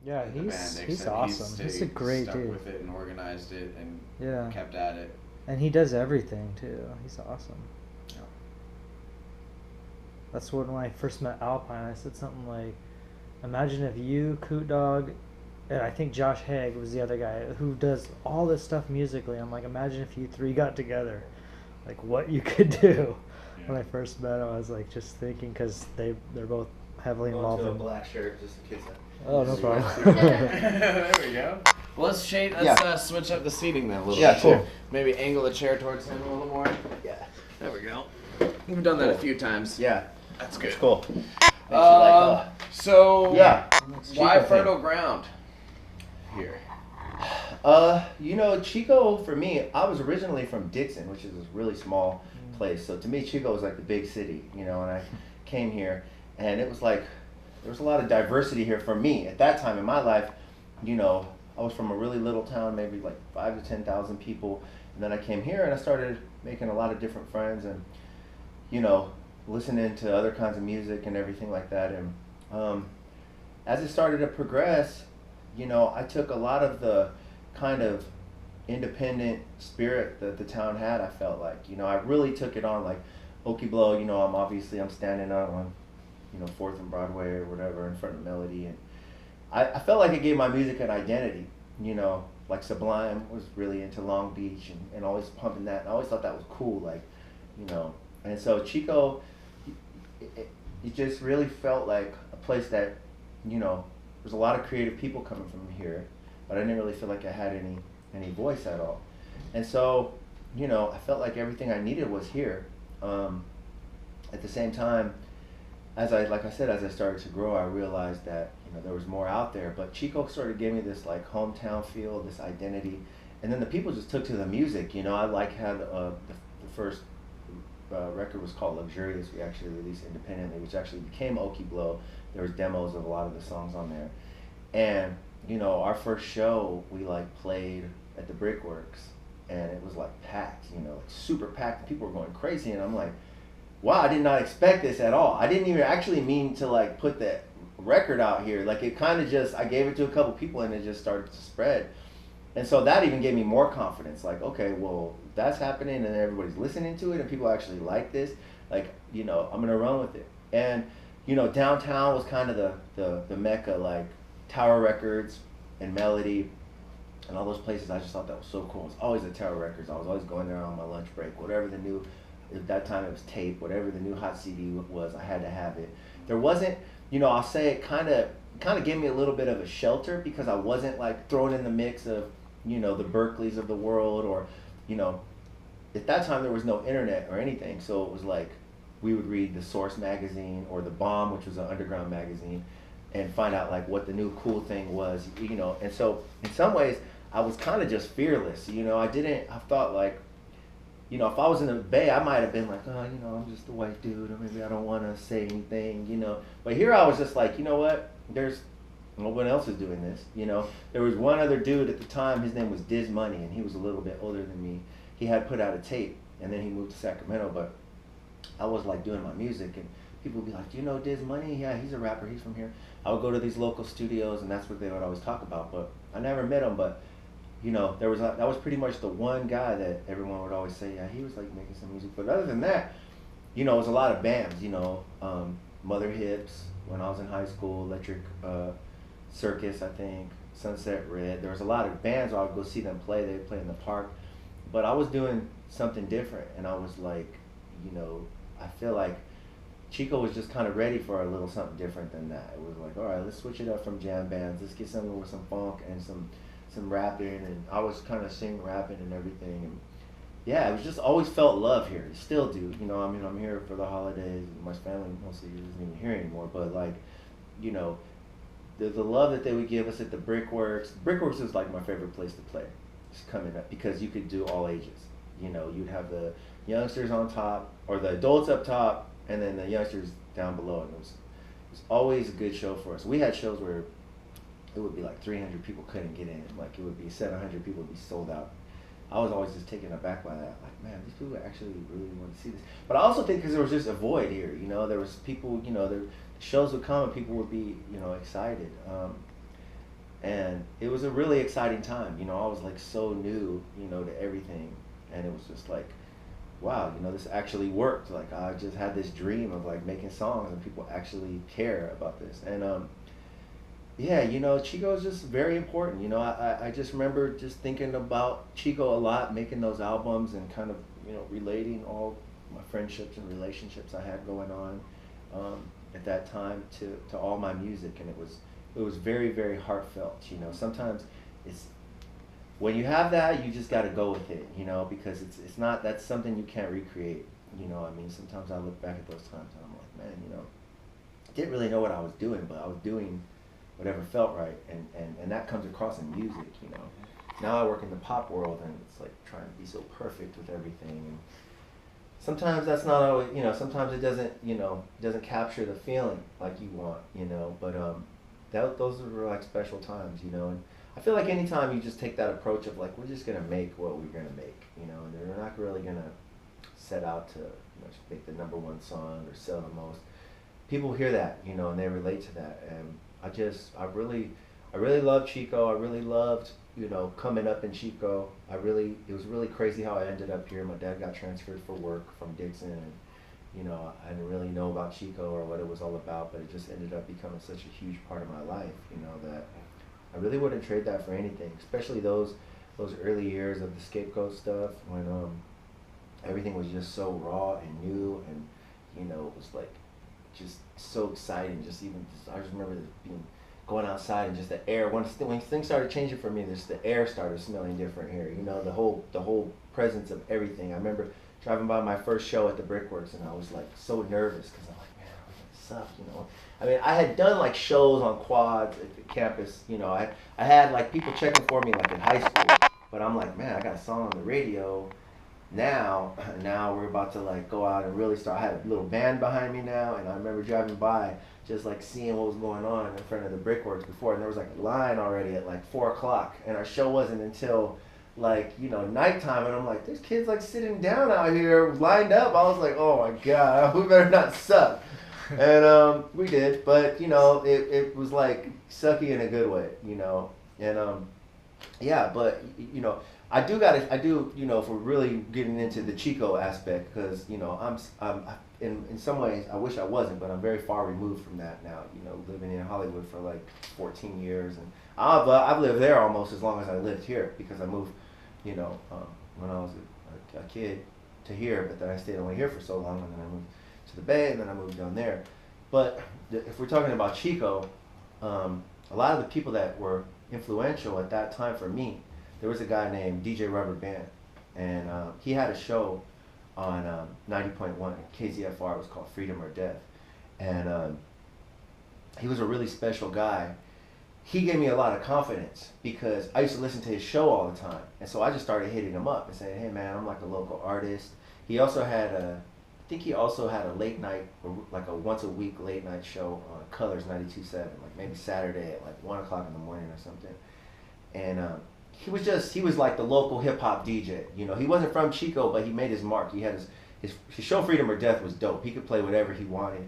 Yeah, the band, he's except awesome. He's a great stuck dude. with it and organized it and Yeah, kept at it. and he does everything too. He's awesome. Yeah. That's when I first met Alpine. I said something like, "Imagine if you, Coot Dog, and I think Josh Haig was the other guy who does all this stuff musically. I'm like, imagine if you three got together, like what you could do." Yeah. When I first met him, I was like just thinking because they're both heavily Going involved to a in. black shirt just in case. Oh, no problem. There we go. Well, let's switch up the seating then a little bit. Cool. Too. Maybe angle the chair towards him a little more. Yeah. There we go. We've done that a few times. Yeah. That's good. It's cool. So Yeah. why Chico fertile ground here? Chico for me, I was originally from Dixon, which is a really small place. So to me, Chico was like the big city, and I came here, and it was like there was a lot of diversity here for me at that time in my life. I was from a really little town, maybe like 5 to 10,000 people, and then I came here and I started making a lot of different friends, and listening to other kinds of music and everything like that. And as it started to progress, I took a lot of the kind of independent spirit that the town had. I felt like, I really took it on, like Okie Blow. I'm standing out on, 4th and Broadway or whatever in front of Melody, and I felt like it gave my music an identity. Like Sublime was really into Long Beach and always pumping that. And I always thought that was cool, like, and so Chico, it just really felt like a place that, there's a lot of creative people coming from here, but I didn't really feel like I had any voice at all. And so, I felt like everything I needed was here. At the same time, as I started to grow, I realized that, there was more out there, but Chico sort of gave me this like hometown feel, this identity. And then the people just took to the music. I had the first record was called Luxurious. We actually released independently, which actually became Okie Blow. There was demos of a lot of the songs on there. And, our first show, we like played at the Brickworks, and it was like packed, like super packed, and people were going crazy. And I'm like, wow, I did not expect this at all. I didn't even actually mean to like put that record out here. Like it kind of just, I gave it to a couple people and it just started to spread. And so that even gave me more confidence. Like, okay, well, that's happening and everybody's listening to it and people actually like this. Like, I'm going to run with it. And, downtown was kind of the mecca, like Tower Records and Melody and all those places. I just thought that was so cool. It was always at Tower Records. I was always going there on my lunch break. Whatever the new, at that time it was tape, whatever the new hot CD was, I had to have it. There wasn't, I'll say it kind of gave me a little bit of a shelter because I wasn't like thrown in the mix of, the Berkeleys of the world, or, at that time there was no internet or anything. So it was like we would read the Source magazine or the Bomb, which was an underground magazine, and find out like what the new cool thing was, And so in some ways I was kind of just fearless, I thought like, if I was in the Bay, I might have been like, oh, I'm just a white dude, or maybe I don't want to say anything, But here I was just like, you know what? There's no one else is doing this, There was one other dude at the time. His name was Diz Money, and he was a little bit older than me. He had put out a tape, and then he moved to Sacramento. But I was like doing my music, and people would be like, do you know Diz Money? Yeah, he's a rapper. He's from here. I would go to these local studios, and that's what they would always talk about. But I never met him, but that was pretty much the one guy that everyone would always say, yeah, he was like making some music. But other than that, it was a lot of bands, Mother Hips when I was in high school, Electric Circus, I think, Sunset Red. There was a lot of bands where I would go see them play. They would play in the park. But I was doing something different, and I was like, I feel like Chico was just kind of ready for a little something different than that. It was like, all right, let's switch it up from jam bands. Let's get something with some funk and some rapping, and I was kind of singing, rapping and everything, and yeah, it was just always felt love here. Still do, I'm here for the holidays, and my family mostly isn't even here anymore, but like, the love that they would give us at the Brickworks. Brickworks is like my favorite place to play, just coming up, because you could do all ages. You'd have the youngsters on top, or the adults up top, and then the youngsters down below, and it was always a good show for us. We had shows where it would be like 300 people couldn't get in. Like it would be 700 people would be sold out. I was always just taken aback by that. Like, man, these people actually really want to see this. But I also think because there was just a void here, there was people, the shows would come and people would be, excited. And it was a really exciting time. You know, I was like so new, you know, to everything. And it was just like, wow, you know, this actually worked. Like I just had this dream of like making songs and people actually care about this. And yeah, you know, Chico is just very important. You know, I just remember just thinking about Chico a lot, making those albums and kind of, you know, relating all my friendships and relationships I had going on at that time to all my music. And it was very, very heartfelt. You know, sometimes it's, when you have that, you just got to go with it, you know, because it's not, that's something you can't recreate. You know, I mean, sometimes I look back at those times and I'm like, man, you know, I didn't really know what I was doing, but I was doing whatever felt right, and that comes across in music, you know. Now I work in the pop world, and it's like trying to be so perfect with everything, and sometimes that's not always, you know, sometimes it doesn't, you know, doesn't capture the feeling like you want, you know, but those are like special times, you know. And I feel like anytime you just take that approach of like, we're just gonna make what we're gonna make, you know, and we're not really gonna set out to, you know, make the #1 song or sell the most. People hear that, you know, and they relate to that, and I really loved Chico. I really loved, you know, coming up in Chico. It was really crazy how I ended up here. My dad got transferred for work from Dixon, and, you know, I didn't really know about Chico or what it was all about, but it just ended up becoming such a huge part of my life, you know, that I really wouldn't trade that for anything, especially those early years of the Scapegoat stuff when everything was just so raw and new, and, you know, it was like just so exciting. I just remember going outside and just the air. When things started changing for me, just the air started smelling different here. You know, the whole presence of everything. I remember driving by my first show at the Brickworks, and I was like so nervous because I'm like, man, we're gonna suck, you know. I mean, I had done like shows on quads at the campus. You know, I had like people checking for me like in high school, but I'm like, man, I got a song on the radio. Now we're about to like go out and really start. I had a little band behind me now, and I remember driving by just like seeing what was going on in front of the Brickworks before, and there was like a line already at like 4 o'clock, and our show wasn't until like, you know, nighttime, and I'm like, there's kids like sitting down out here lined up. I was like, oh my god, we better not suck. And we did, but you know, it was like sucky in a good way, you know. And yeah, but you know, I do, you know, if we're really getting into the Chico aspect, because, you know, I'm in some ways, I wish I wasn't, but I'm very far removed from that now, you know, living in Hollywood for like 14 years, and I've lived there almost as long as I lived here, because I moved, you know, when I was a kid to here, but then I stayed only here for so long, and then I moved to the Bay, and then I moved down there. But if we're talking about Chico, a lot of the people that were influential at that time for me, there was a guy named DJ Rubber Band, and he had a show on 90.1 KZFR. It was called Freedom or Death, and he was a really special guy. He gave me a lot of confidence because I used to listen to his show all the time, and so I just started hitting him up and saying, hey man, I'm like a local artist. He also had I think he also had a late night, like a once a week late night show on Colors 92.7, like maybe Saturday at like 1 o'clock in the morning or something. And he was like the local hip hop DJ. You know, he wasn't from Chico, but he made his mark. He had his show Freedom or Death was dope. He could play whatever he wanted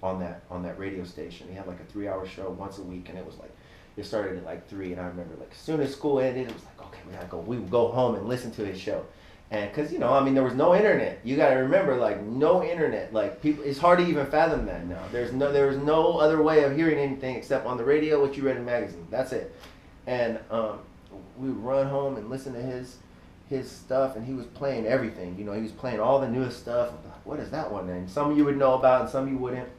on that radio station. He had like a 3-hour show once a week, and it was like, it started at like 3, and I remember like as soon as school ended, it was like, okay, we gotta go. We would go home and listen to his show. And because, you know, I mean, there was no internet. You got to remember, like, no internet. Like, people, it's hard to even fathom that now. There was no other way of hearing anything except on the radio, what you read in the magazine. That's it. And we would run home and listen to his stuff, and he was playing everything. You know, he was playing all the newest stuff. I'm like, what is that one? And some of you would know about, and some of you wouldn't.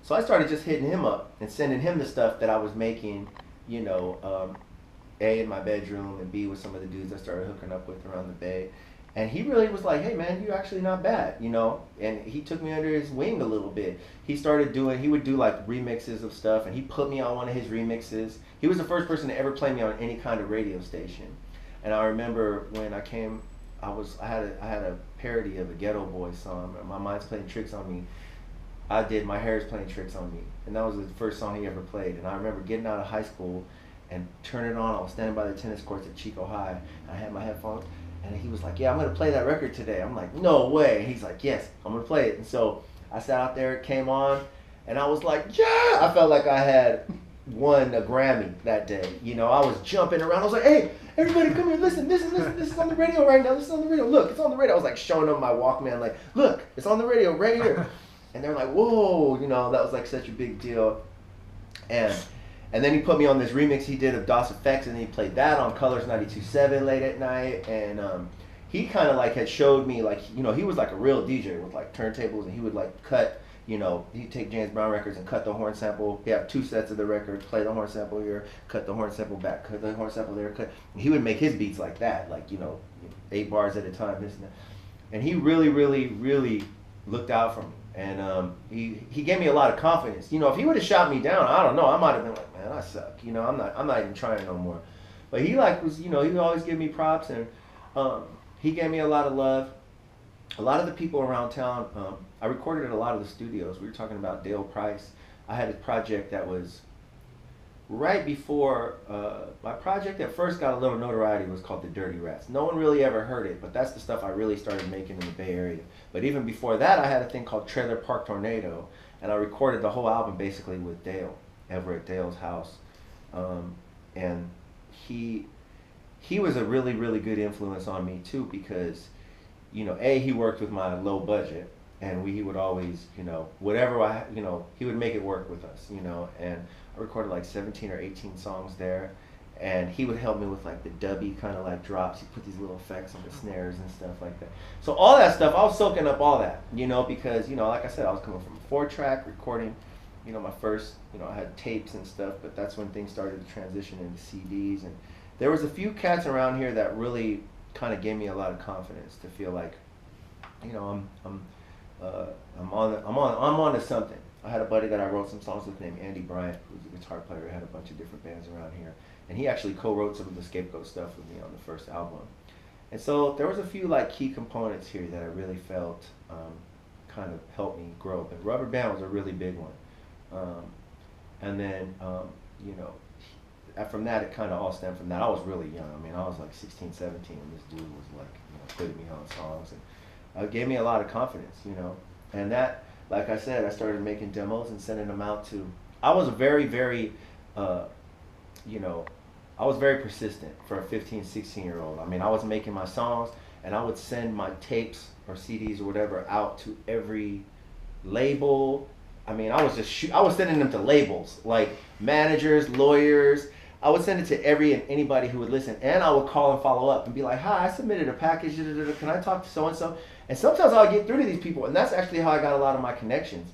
So I started just hitting him up and sending him the stuff that I was making, you know, A, in my bedroom, and B, with some of the dudes I started hooking up with around the Bay. And he really was like, hey man, you're actually not bad, you know? And he took me under his wing a little bit. He would do like remixes of stuff, and he put me on one of his remixes. He was the first person to ever play me on any kind of radio station. And I remember when I came, I had a parody of a Ghetto Boys song, My Mind's Playing Tricks on Me. I did My Hair's Playing Tricks on Me. And that was the first song he ever played. And I remember getting out of high school and turn it on. I was standing by the tennis courts at Chico High, and I had my headphones, and he was like, yeah, I'm going to play that record today. I'm like, no way. And he's like, yes, I'm going to play it. And so I sat out there, it came on, and I was like, yeah! I felt like I had won a Grammy that day. You know, I was jumping around. I was like, hey, everybody come here, listen, this is on the radio right now. This is on the radio. Look, it's on the radio. I was like showing them my Walkman, like, look, it's on the radio right here. And they're like, whoa, you know, that was like such a big deal. And then he put me on this remix he did of DOS Effects, and he played that on Colors 92.7 late at night. And he kind of like had showed me, like, you know, he was like a real DJ with like turntables, and he would like cut, you know, he'd take James Brown records and cut the horn sample. He had 2 sets of the record, play the horn sample here, cut the horn sample back, cut the horn sample there, cut. And he would make his beats like that, like, you know, 8 bars at a time, this and that. And he really, really, really looked out for me. And he gave me a lot of confidence. You know, if he would have shot me down, I don't know, I might have been like, man, I suck. You know, I'm not even trying no more. But he like was, you know, he would always give me props, and he gave me a lot of love. A lot of the people around town, I recorded at a lot of the studios. We were talking about Dale Price. I had a project that was right before, my project that first got a little notoriety was called The Dirty Rats. No one really ever heard it, but that's the stuff I really started making in the Bay Area. But even before that, I had a thing called Trailer Park Tornado, and I recorded the whole album basically with Dale, ever at Dale's house. And he was a really, really good influence on me too, because, you know, he worked with my low budget, and he would always, you know, whatever you know, he would make it work with us, you know. And I recorded like 17 or 18 songs there, and he would help me with like the dubby kind of like drops. He put these little effects on the snares and stuff like that. So all that stuff, I was soaking up all that, you know, because, you know, like I said, I was coming from a 4-track recording, you know, my first, you know, I had tapes and stuff, but that's when things started to transition into CDs. And there was a few cats around here that really kind of gave me a lot of confidence to feel like, you know, I'm on to something. I had a buddy that I wrote some songs with named Andy Bryant, who's a guitar player, had a bunch of different bands around here. And he actually co-wrote some of the Scapegoat stuff with me on the first album. And so there was a few like key components here that I really felt kind of helped me grow. But Rubber Band was a really big one. And then, you know, from that, it kind of all stemmed from that. I was really young. I mean, I was like 16, 17, and this dude was like, you know, putting me on songs. And gave me a lot of confidence, you know. And that, like I said, I started making demos and sending them out to, I was a very, very, you know, I was very persistent for a 15, 16-year-old. I mean, I was making my songs, and I would send my tapes or CDs or whatever out to every label. I mean, I was sending them to labels, like managers, lawyers. I would send it to every and anybody who would listen, and I would call and follow up and be like, hi, I submitted a package, can I talk to so-and-so? And sometimes I'll get through to these people, and that's actually how I got a lot of my connections.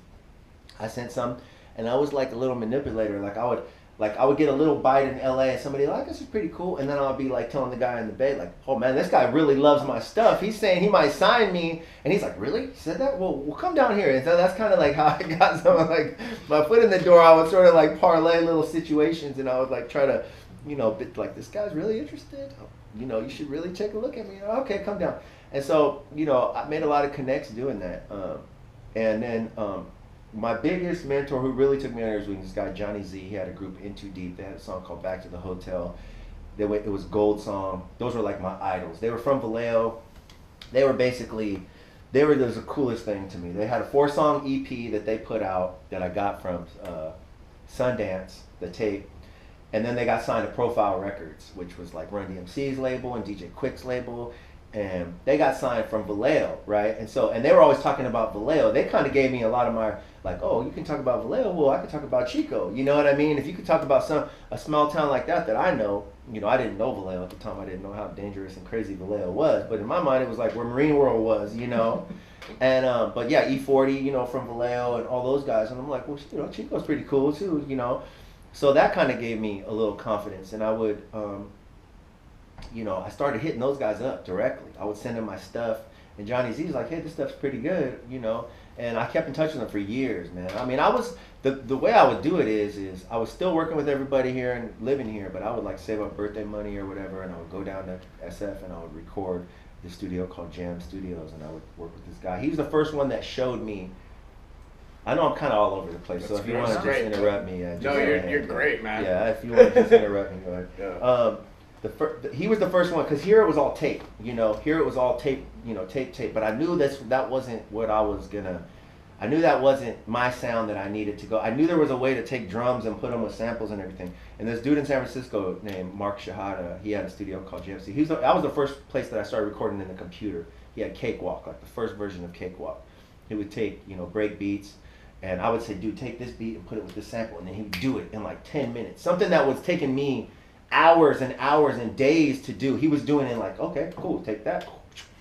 I sent some, and I was like a little manipulator. Like I would get a little bite in LA, and somebody like, this is pretty cool, and then I'll be like telling the guy in the Bay, like, oh man, this guy really loves my stuff. He's saying he might sign me, and he's like, really? He said that? Well, we'll come down here. And so that's kind of like how I got some, like, my foot in the door. I would sort of like parlay little situations, and I would like try to, you know, like, this guy's really interested. You know, you should really take a look at me. Okay, come down. And so, you know, I made a lot of connects doing that. And then my biggest mentor who really took me under his wing, this guy, Johnny Z, he had a group, In Too Deep. They had a song called Back to the Hotel. It was Gold Song. Those were like my idols. They were from Vallejo. They were the coolest thing to me. They had a 4-song EP that they put out that I got from Sundance, the tape. And then they got signed to Profile Records, which was like Run DMC's label and DJ Quick's label. And they got signed from Vallejo, right? And so, and they were always talking about Vallejo. They kind of gave me a lot of my, like, oh, you can talk about Vallejo? Well, I could talk about Chico. You know what I mean? If you could talk about a small town like that I know, you know, I didn't know Vallejo at the time. I didn't know how dangerous and crazy Vallejo was. But in my mind, it was like where Marine World was, you know? And, but yeah, E40, you know, from Vallejo and all those guys. And I'm like, well, you know, Chico's pretty cool too, you know? So that kind of gave me a little confidence. And I would, you know, I started hitting those guys up directly. I would send them my stuff, and Johnny Z's like, hey, this stuff's pretty good, you know. And I kept in touch with them for years, man. I mean, I was, the way I would do it is I was still working with everybody here and living here, but I would like save up birthday money or whatever, and I would go down to SF and I would record the studio called Jam Studios, and I would work with this guy. He was the first one that showed me. I know I'm kind of all over the place, That's so if you want to just interrupt me, just no, you're great, man. Yeah, if you want to just interrupt me, go ahead. Yeah. He was the first one, because here it was all tape, you know. Here it was all tape, you know, tape. But I knew that wasn't what I I knew that wasn't my sound that I needed to go. I knew there was a way to take drums and put them with samples and everything. And this dude in San Francisco named Mark Shahada, he had a studio called GFC. That was the first place that I started recording in the computer. He had Cakewalk, like the first version of Cakewalk. He would take, break beats, and I would say, dude, take this beat and put it with this sample. And then he would do it in like 10 minutes. Something that was taking me hours and hours and days to do. He was doing it like, okay, cool, take that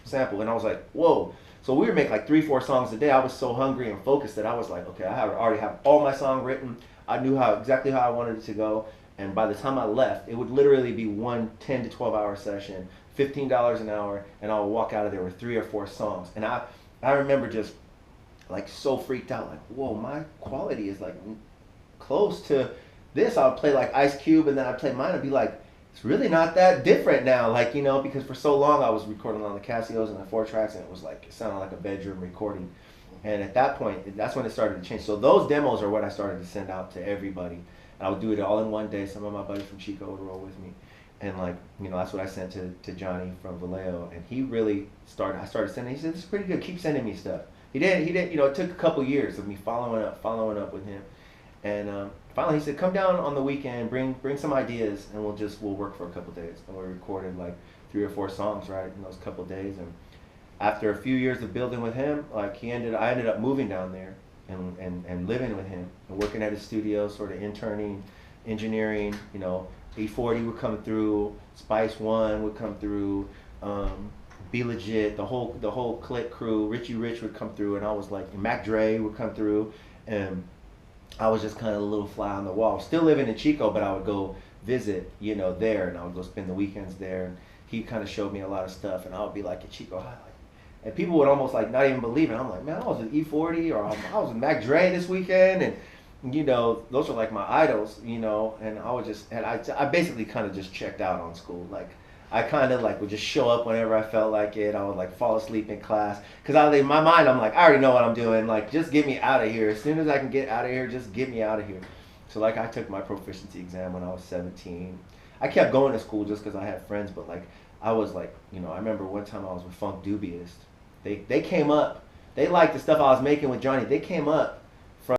sample. And I was like, whoa. So we would make like 3-4 songs a day. I was so hungry and focused that I was like, okay, I already have all my song written. I knew exactly how I wanted it to go. And by the time I left, it would literally be one 10 to 12 hour session, $15 an hour, and I would walk out of there with 3 or 4 songs. And I remember just like so freaked out, like, whoa, my quality is like close to this. I would play like Ice Cube, and then I'd play mine and be like, it's really not that different now, like, because for so long I was recording on the Casios and the 4 tracks, and it sounded like a bedroom recording. And at that point, that's when it started to change. So those demos are what I started to send out to everybody. And I would do it all in one day. Some of my buddies from Chico would roll with me. And like, that's what I sent to Johnny from Vallejo. And he really I started sending, he said, this is pretty good, keep sending me stuff. He did, it took a couple years of me following up with him. And finally he said, come down on the weekend, bring some ideas, and we'll work for a couple days. And we recorded like 3 or 4 songs, right, in those couple days. And after a few years of building with him, like I ended up moving down there and living with him and working at his studio, sort of interning, engineering. E40 would come through, Spice One would come through, Be Legit, the whole Click crew, Richie Rich would come through, and I was like, Mac Dre would come through, and I was just kind of a little fly on the wall. Still living in Chico, but I would go visit, there, and I would go spend the weekends there. And he kind of showed me a lot of stuff, and I would be like, at Chico High, and people would almost like not even believe it. I'm like, man, I was with E40, or I was with Mac Dre this weekend, and those are like my idols, and I basically kind of just checked out on school. Like, I kind of like would just show up whenever I felt like it. I would like fall asleep in class, because in my mind I'm like, I already know what I'm doing. Like, just get me out of here. As soon as I can get out of here, just get me out of here. So like, I took my proficiency exam when I was 17. I kept going to school just because I had friends, but like, I was like, I remember one time I was with Funk Dubious. They came up. They liked the stuff I was making with Johnny. They came up